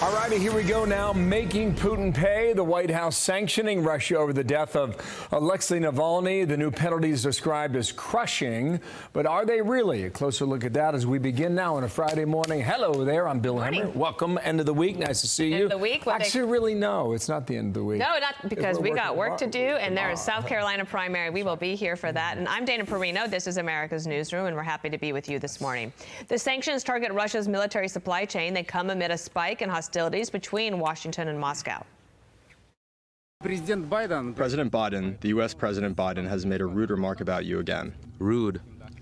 All righty, here we go now. Making Putin pay. The White House sanctioning Russia over the death of Alexei Navalny. The new penalties described as crushing. But are they really? A closer look at that as we begin now on a Friday morning. Hello there. I'm Bill Hemmer. Welcome. End of the week. Nice to see you. End of the week. Actually, really, no. It's not the end of the week. No, not because we got work to do. And there is South Carolina primary. We will be here for that. And I'm Dana Perino. This is America's Newsroom, and we're happy to be with you this morning. The sanctions target Russia's military supply chain. They come amid a spike in hostilities between Washington and Moscow. President Biden, the U.S. President Biden, has made a rude remark about you again. Rude?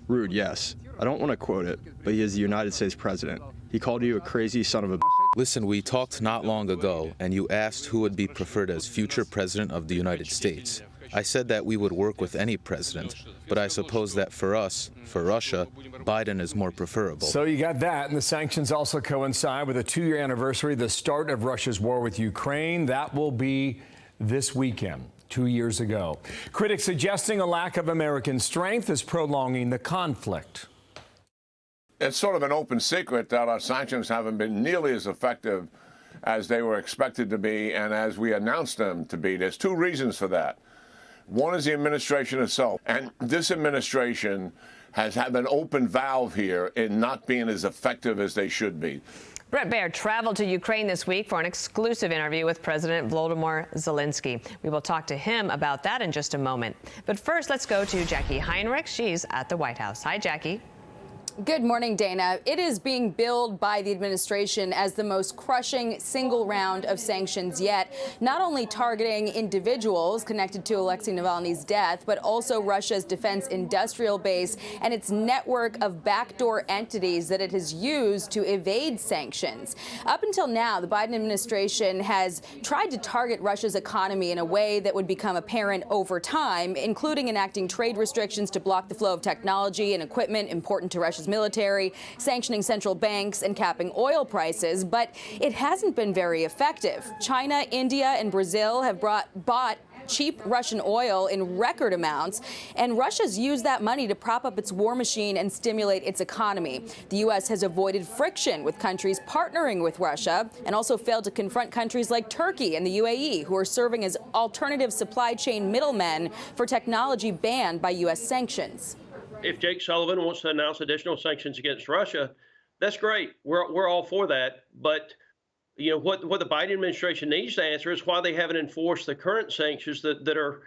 Rude, yes. I don't want to quote it, but he is the United States president. He called you a crazy son of a... Listen, we talked not long ago, and you asked who would be preferred as future president of the United States. I said that we would work with any president, but I suppose that for us, for Russia, Biden is more preferable. So you got that, and the sanctions also coincide with a 2-year anniversary, the start of Russia's war with Ukraine. That will be this weekend, 2 years ago. Critics suggesting a lack of American strength is prolonging the conflict. It's sort of an open secret that our sanctions haven't been nearly as effective as they were expected to be and as we announced them to be. There's 2 reasons for that. One is the administration itself, and this administration has had an open valve here in not being as effective as they should be. Brett Baird traveled to Ukraine this week for an exclusive interview with President Volodymyr Zelensky. We will talk to him about that in just a moment. But first, let's go to Jacqui Heinrich. She's at the White House. Hi, Jacqui. Good morning, Dana. It is being billed by the administration as the most crushing single round of sanctions yet, not only targeting individuals connected to Alexei Navalny's death, but also Russia's defense industrial base and its network of backdoor entities that it has used to evade sanctions. Up until now, the Biden administration has tried to target Russia's economy in a way that would become apparent over time, including enacting trade restrictions to block the flow of technology and equipment important to Russia's military, sanctioning central banks, and capping oil prices, but it hasn't been very effective. China, India, and Brazil have bought cheap Russian oil in record amounts, and Russia's used that money to prop up its war machine and stimulate its economy. The U.S. has avoided friction with countries partnering with Russia and also failed to confront countries like Turkey and the UAE, who are serving as alternative supply chain middlemen for technology banned by U.S. sanctions. If Jake Sullivan wants to announce additional sanctions against Russia, that's great. We're all for that. But you know what the Biden administration needs to answer is why they haven't enforced the current sanctions that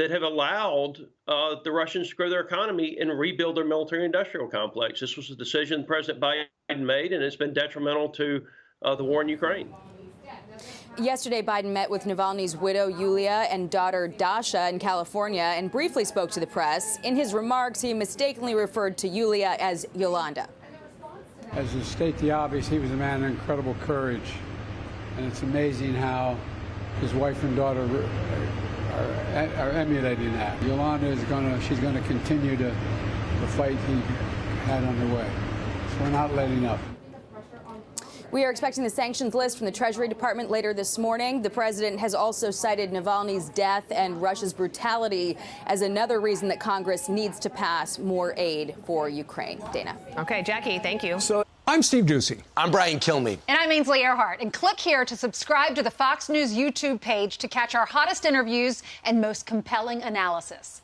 have allowed the Russians to grow their economy and rebuild their military-industrial complex. This was a decision President Biden made, and it's been detrimental to the war in Ukraine. Yesterday, Biden met with Navalny's widow, Yulia, and daughter, Dasha, in California and briefly spoke to the press. In his remarks, he mistakenly referred to Yulia as Yolanda. As to state the obvious, he was a man of incredible courage. And it's amazing how his wife and daughter are emulating that. Yolanda she's going to continue the fight he had underway. So we're not letting up. We are expecting the sanctions list from the Treasury Department later this morning. The president has also cited Navalny's death and Russia's brutality as another reason that Congress needs to pass more aid for Ukraine. Dana. Okay, Jackie, thank you. I'm Steve Ducey. I'm Brian Kilmeade. And I'm Ainsley Earhart. And click here to subscribe to the Fox News YouTube page to catch our hottest interviews and most compelling analysis.